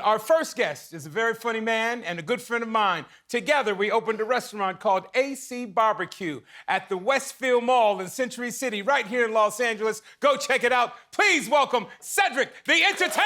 Our first guest is a very funny man and a good friend of mine. Together, we opened a restaurant called AC Barbecue at the Westfield Mall in Century City, right here in Los Angeles. Go check it out. Please welcome Cedric, the entertainer.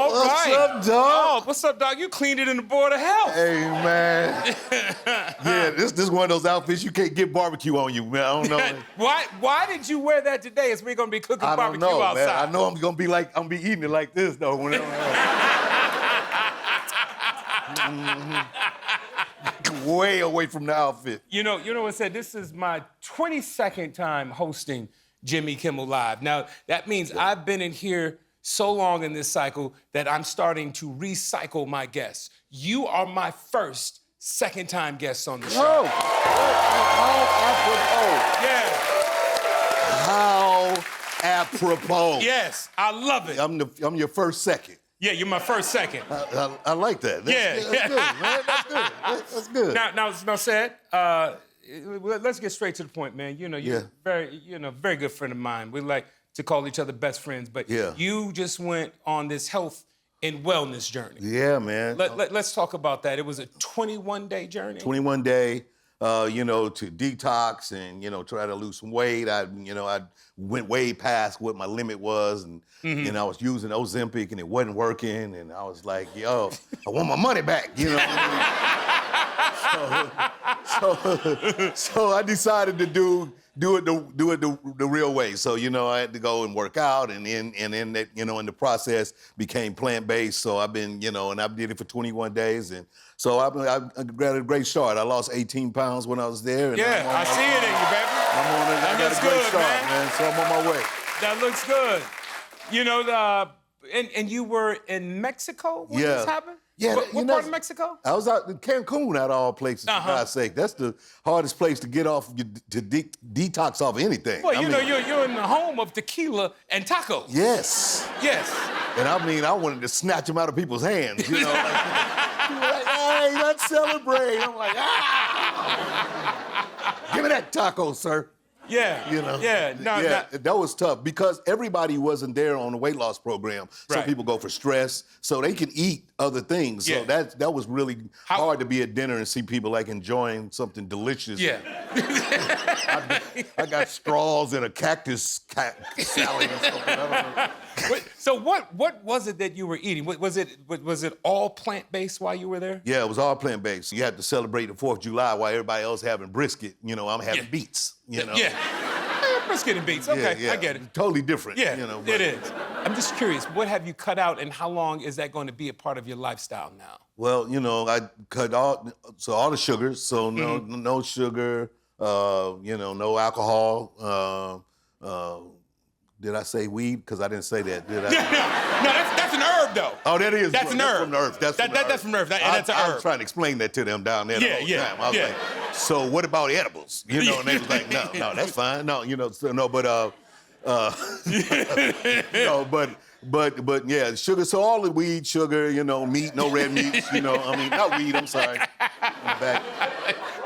What's up, dog? Oh, what's up, dog? You cleaned it in the Board of Health. Hey, man. Yeah, this is one of those outfits you can't get barbecue on you, man. I don't know. Why did you wear that today? As we're gonna be cooking barbecue outside. Man. I know I'm gonna be eating it like this though. When way away from the outfit. You know what I said? This is my 22nd time hosting Jimmy Kimmel Live. Now that means I've been in here so long in this cycle that I'm starting to recycle my guests. You are my first second-time guest on the show. How apropos. Yes, I love it. I'm your first second. Yeah, you're my first second. I like that. That's good, man. That's good. That's good. Now, Ced, let's get straight to the point, man. You know, you're very good friend of mine. We like to call each other best friends, but you just went on this health and wellness journey. Yeah, man. Let's talk about that. It was a 21-day journey. 21-day, to detox and, try to lose some weight. I went way past what my limit was, and I was using Ozempic and it wasn't working, and I was like, yo, I want my money back, you know what I mean? So I decided to do it the real way. So, I had to go and work out, and in that, in the process became plant-based. So I've been, and I did it for 21 days. And so I got a great start. I lost 18 pounds when I was there. And I see it in you, baby. I got a great start, man. So I'm on my way. That looks good. And you were in Mexico when this happened? Yeah, what part of Mexico? I was out in Cancun, out of all places, for God's sake. That's the hardest place to get off, to detox off anything. Well, you're in the home of tequila and tacos. Yes. Yes. And I wanted to snatch them out of people's hands, People were like, hey, let's celebrate. I'm like, give me that taco, sir. Yeah. That was tough because everybody wasn't there on the weight loss program. Some people go for stress, so they can eat other things. So that was really hard to be at dinner and see people like enjoying something delicious. Yeah. I got straws and a cactus salad or something. I don't know. So what was it that you were eating? Was it all plant-based while you were there? Yeah, it was all plant-based. You had to celebrate the 4th of July while everybody else having brisket. I'm having beets. Brisket and beets. Okay, I get it. Totally different. Yeah, it is. I'm just curious, what have you cut out, and how long is that going to be a part of your lifestyle now? Well, I cut all the sugars, so no sugar, no alcohol. Did I say weed? Because I didn't say that, did I? No, that's an herb, though. Oh, that is. That's an herb. From the herb. That's from herb. That's an herb. I was trying to explain that to them down there the whole time. I was like, so what about edibles? And they was like, no, that's fine. No, but yeah, sugar. So all the weed, sugar, meat, no red meats. Not weed. I'm sorry. I'm back.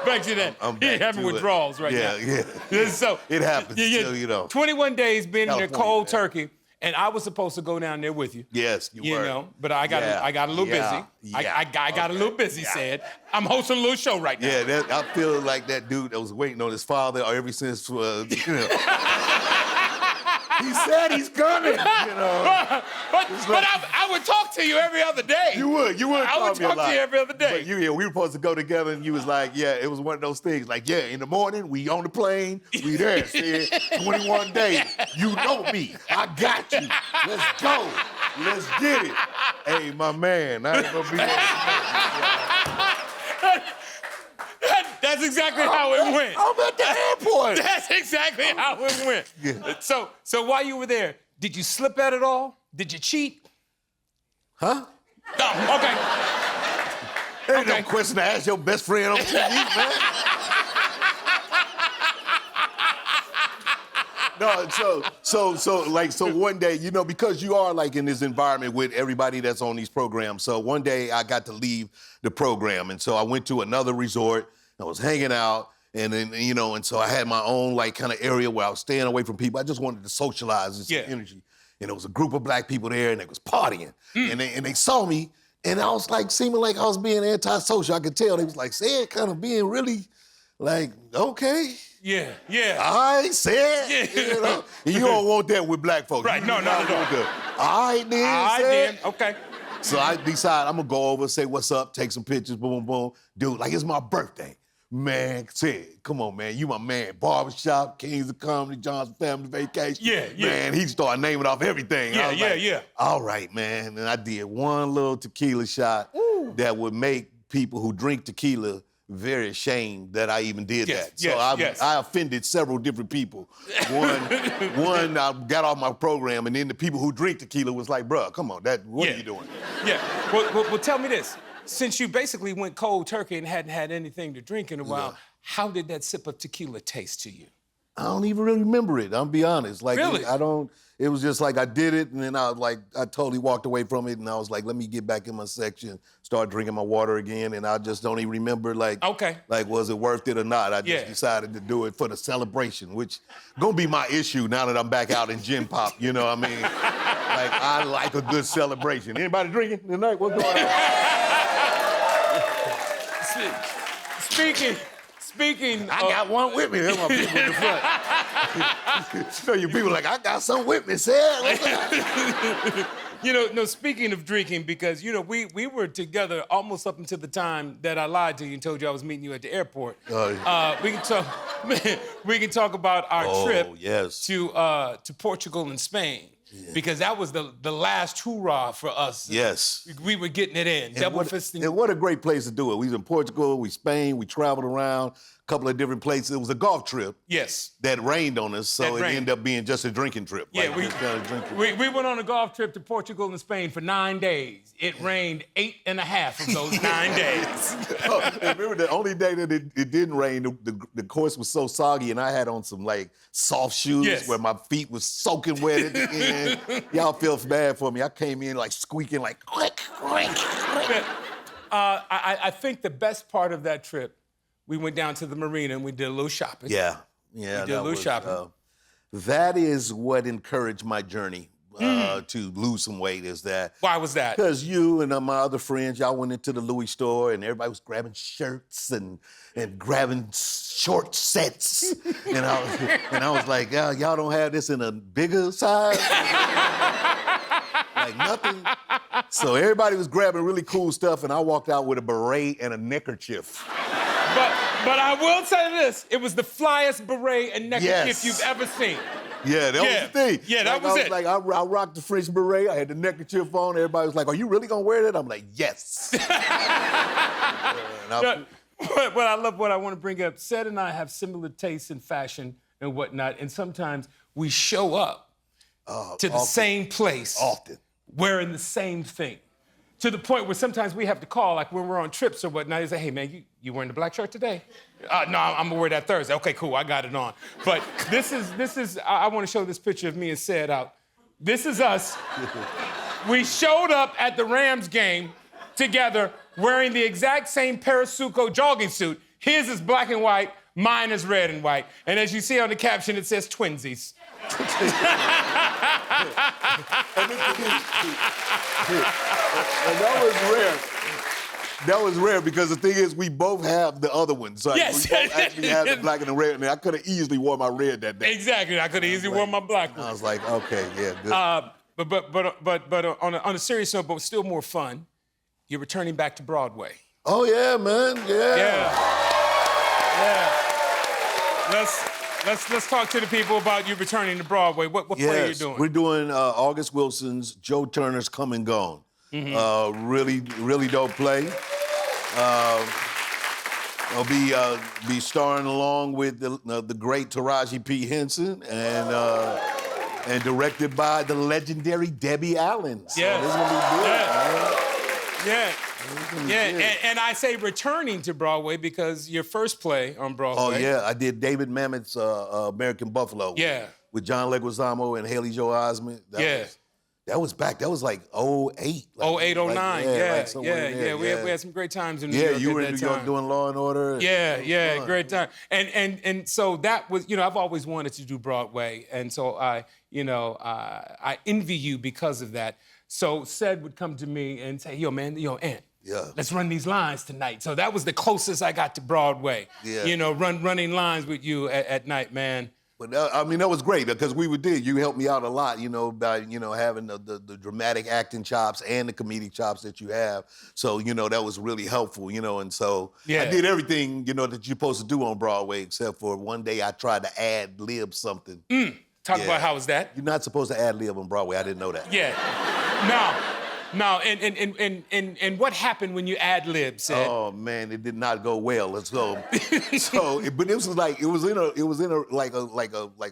Back to that. I'm You're having withdrawals right now. Yeah. So it happens. Still, 21 days being in there cold man. turkey, and I was supposed to go down there with you. Yes, you were. But I got a little busy. I got a little busy. Said I'm hosting a little show right now. Yeah, I feel like that dude that was waiting on his father ever since. He said he's coming, But I would talk to you every other day. You would. I would talk to you every other day. But we were supposed to go together, and you was like, it was one of those things. Like, in the morning, we on the plane, we there, said 21 days. You know me. I got you. Let's go. Let's get it. Hey, my man, I ain't gonna be That's exactly how it went. I'm at the airport. That's exactly how it went. Yeah. So while you were there, did you slip at it all? Did you cheat? Huh? Oh, okay. Ain't no question to ask your best friend on TV, man. No, so one day, you know, because you are like in this environment with everybody that's on these programs. So one day I got to leave the program, and so I went to another resort. I was hanging out, and then you know, and so I had my own like kind of area where I was staying away from people. I just wanted to socialize and some energy. And there was a group of black people there, and they was partying, and they saw me, and I was like seeming like I was being antisocial. I could tell they was like saying kind of being really like okay. Yeah, yeah. All right, said. Yeah. You know, and you don't want that with black folks. Right, no. All right, then. All right, then. Okay. So I decide I'm gonna go over, say what's up, take some pictures, boom, boom. Dude, like it's my birthday. Man, said, come on, man, you my man. Barbershop, Kings of Comedy, Johnson Family Vacation. Yeah. Man, he started naming off everything. Yeah. All right, man. And I did one little tequila shot that would make people who drink tequila very ashamed that I even did that. So I offended several different people. One, I got off my program, and then the people who drink tequila was like, bruh, come on, what are you doing? Yeah. Well, tell me this. Since you basically went cold turkey and hadn't had anything to drink in a while, how did that sip of tequila taste to you? I don't even really remember it, I'll be honest. Like, really? It was just like I did it, and then I totally walked away from it, and I was like, let me get back in my section, start drinking my water again, and I just don't even remember, like, was it worth it or not? I just decided to do it for the celebration, which gonna be my issue now that I'm back out in Gin Pop, you know what I mean? Like, I like a good celebration. Anybody drinking tonight? What's going on? Speaking I got one with me. There's my people in the front. You know, your people like, I got some with me, Seth. Speaking of drinking, because, we were together almost up until the time that I lied to you and told you I was meeting you at the airport. We can talk about our trip to Portugal and Spain. Yeah. Because that was the last hurrah for us. Yes. We were getting it in, double fisting. And what a great place to do it. We was in Portugal, Spain, we traveled around, a couple of different places. It was a golf trip. Yes. That rained on us, so it ended up being just a drinking trip. Yeah, we went on a golf trip to Portugal and Spain for 9 days. It rained 8.5 of those 9 days. Remember, the only day that it didn't rain, the course was so soggy, and I had on some, like, soft shoes where my feet was soaking wet at the end. Y'all feel bad for me. I came in, like, squeaking, like, click. I think the best part of that trip, we went down to the marina and we did a little shopping. Yeah. We did a little shopping. That is what encouraged my journey to lose some weight, is that. Why was that? Because you and my other friends, y'all went into the Louis store and everybody was grabbing shirts and grabbing short sets. and I was like, y'all don't have this in a bigger size? Like nothing. So everybody was grabbing really cool stuff, and I walked out with a beret and a neckerchief. But I will say this, it was the flyest beret and neckerchief you've ever seen. Yeah, that was the thing. Yeah, that was it. Like, I rocked the French beret, I had the neckerchief on, everybody was like, are you really gonna wear that? I'm like, yes. But I love what I want to bring up. Ced and I have similar tastes in fashion and whatnot, and sometimes we show up to the same place. Often. Wearing the same thing. To the point where sometimes we have to call, like when we're on trips or whatnot, they say, hey man, you wearing the black shirt today? No, I'm gonna wear that Thursday. Okay, cool, I got it on. But this is, I wanna show this picture of me and Ced out. This is us. We showed up at the Rams game together wearing the exact same Parasuco jogging suit. His is black and white, mine is red and white. And as you see on the caption, it says twinsies. And that was rare. That was rare because the thing is, we both have the other one. So we both actually have the black and the red. And I could have easily worn my red that day. Exactly, I could have easily worn my black one. I was like, okay, yeah, good. But on a serious note, but still more fun, you're returning back to Broadway. Oh yeah, man, yeah. Let's talk to the people about you returning to Broadway. What play are you doing? We're doing August Wilson's Joe Turner's Come and Gone. Really dope play. I'll be starring along with the great Taraji P. Henson and directed by the legendary Debbie Allen. So this is gonna be good, man. Yeah. Yeah, and I say returning to Broadway because your first play on Broadway. Oh, yeah, I did David Mamet's American Buffalo. Yeah. With John Leguizamo and Haley Joel Osment. That was back. That was like 08. Like, 08, 09. Yeah. We had some great times in New Yeah, York. you were at in that New York time. doing Law and Order. Yeah, great time. And so that was, I've always wanted to do Broadway, and so I envy you because of that. So Ced would come to me and say, Ant. Yeah. Let's run these lines tonight. So that was the closest I got to Broadway. Yeah. Running lines with you at night, man. But I mean, that was great because you helped me out a lot, by, having the dramatic acting chops and the comedic chops that you have. So, that was really helpful, and so I did everything, that you're supposed to do on Broadway, except for one day I tried to ad-lib something. Talk about how was that? You're not supposed to ad-lib on Broadway. I didn't know that. Yeah. No, and what happened when you ad-lib, Ced? Oh man, it did not go well. Let's go. But it was in a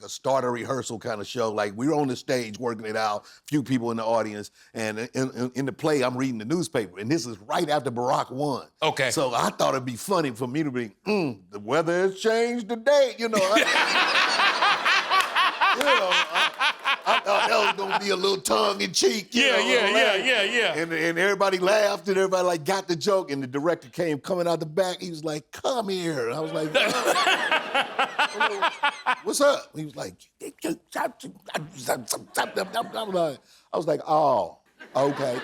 starter rehearsal kind of show. Like we were on the stage working it out, few people in the audience, and in the play I'm reading the newspaper, and this is right after Barack won. Okay. So I thought it'd be funny for me to be, the weather has changed today, I thought that was gonna be a little tongue in cheek. Yeah. And everybody laughed and everybody got the joke. And the director came coming out the back. He was like, "Come here." And I was like, "What's up?" He was like, I was like, "Oh, okay."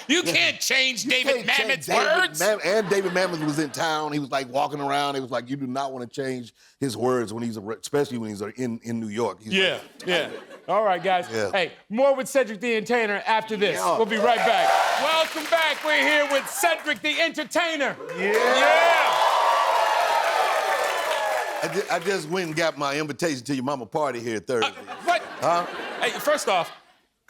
You can't change David Mamet's words. And David Mamet was in town. He was like walking around. He was like, you do not want to change his words when especially when he's in New York. Yeah. All right, guys. Yeah. Hey, more with Cedric the Entertainer after this. Yeah. We'll be right back. Welcome back. We're here with Cedric the Entertainer. Yeah. I just went and got my invitation to your mama party here Thursday. What? Huh? Hey, first off,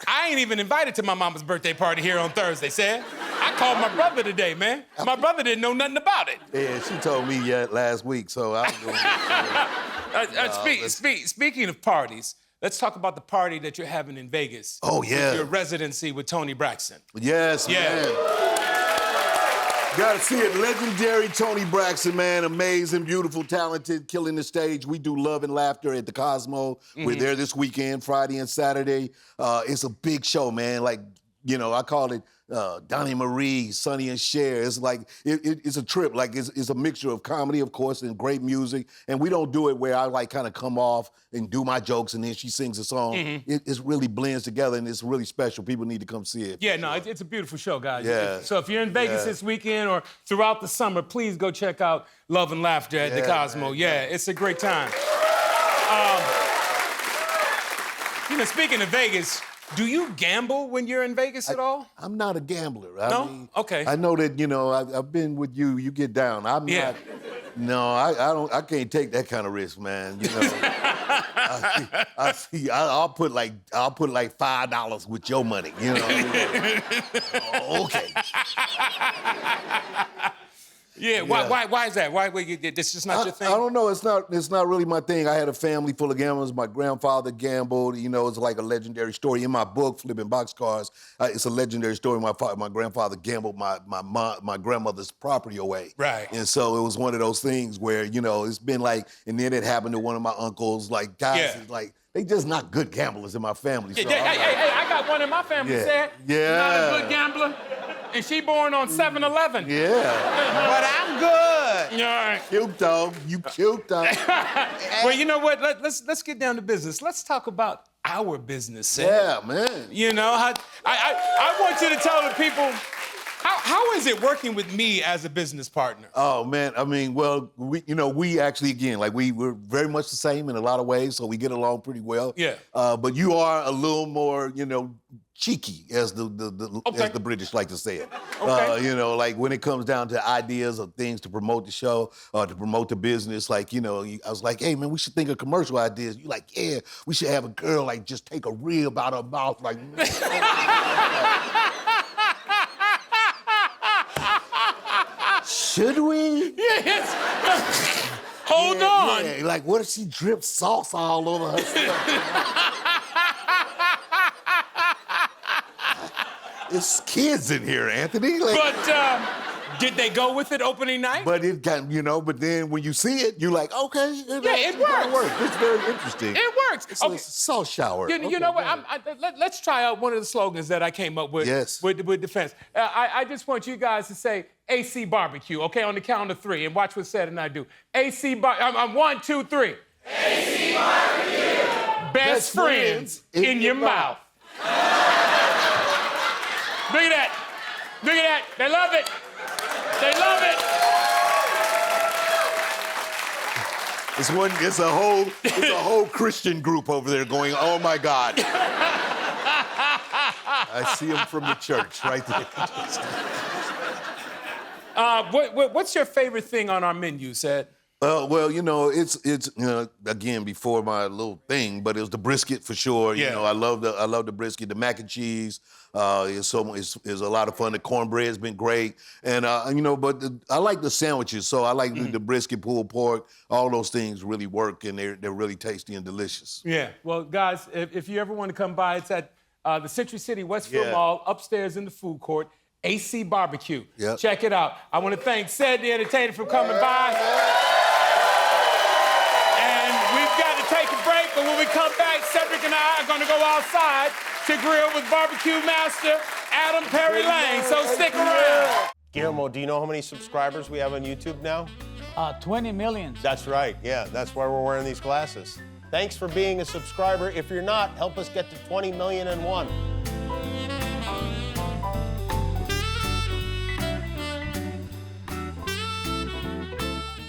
I ain't even invited to my mama's birthday party here on Thursday, Ced. I called my brother today, man. My brother didn't know nothing about it. Yeah, she told me last week, so I was going Speaking of parties, let's talk about the party that you're having in Vegas. Oh, yeah. Your residency with Toni Braxton. Yes, man. Gotta see it. Legendary Toni Braxton, man. Amazing, beautiful, talented, killing the stage. We do Love and Laughter at the Cosmo. We're there this weekend, Friday and Saturday. It's a big show, man. Like, I call it Donnie Marie, Sonny and Cher. It's like, it's a trip. Like, it's a mixture of comedy, of course, and great music. And we don't do it where I, like, kind of come off and do my jokes and then she sings a song. It really blends together, and it's really special. People need to come see it. Yeah, no, it's a beautiful show, guys. Yeah. So if you're in Vegas this weekend or throughout the summer, please go check out Love and Laughter at the Cosmo. Man, it's a great time. Speaking of Vegas, do you gamble when you're in Vegas at all? I'm not a gambler. Okay. I know that, I've been with you. You get down. I'm not. No, I don't. I can't take that kind of risk, man. I'll put like $5 with your money. Okay. Yeah. Why is that? Why this is not your thing? I don't know. It's not really my thing. I had a family full of gamblers. My grandfather gambled. It's like a legendary story in my book, Flipping Boxcars. It's a legendary story. My grandfather gambled my grandmother's property away. Right. And so it was one of those things where it's been like, and then it happened to one of my uncles. Like guys, like they just not good gamblers in my family. So hey, I got one in my family, Ced. Yeah. Not a good gambler. And she born on 7/11. Yeah. But I'm good. Yeah. Cute dog. You cute dog. Well, you know what? Let's get down to business. Let's talk about our business, Ced. Yeah, man. I want you to tell the people, how is it working with me as a business partner? Oh man, I mean, well, we actually, again, like we're very much the same in a lot of ways, so we get along pretty well. Yeah. But you are a little more, cheeky, as the British like to say it. Okay. Like when it comes down to ideas of things to promote the show or to promote the business, like, I was like, hey man, we should think of commercial ideas. You like, yeah, we should have a girl like just take a rib out her mouth, like. Should we? Yes. Hold on. Yeah. Like, what if she drips sauce all over her stuff? It's kids in here, Anthony. Like, But did they go with it opening night? but it got, but then when you see it, you're like, okay. It works. It's very interesting. It works. It's a salt shower. You know what? Let's try out one of the slogans that I came up with. Yes. With defense. I just want you guys to say AC barbecue, okay, on the count of 3, and watch what Ced and I do. AC barbecue. I'm 1, 2, 3. AC barbecue. Best friends in your mouth. Look at that. Look at that. They love it. They love it. It's a whole Christian group over there going, oh my God. I see them from the church right there. What's your favorite thing on our menu, Ced? Well, it's again before my little thing, but it was the brisket for sure. Yeah. I love the brisket, the mac and cheese. It's a lot of fun. The cornbread's been great, and but I like the sandwiches. So I like the brisket, pulled pork. All those things really work, and they're really tasty and delicious. Yeah. Well, guys, if you ever want to come by, it's at the Century City Westfield Mall, upstairs in the food court. AC Barbecue. Yep. Check it out. I want to thank Ced, the entertainer, for coming by. And we've got to take a break, but when we come back, Cedric and I are going to go outside to grill with barbecue master Adam Perry Lane. So stick around. Guillermo, do you know how many subscribers we have on YouTube now? 20 million. That's right, yeah, that's why we're wearing these glasses. Thanks for being a subscriber. If you're not, help us get to 20 million and one.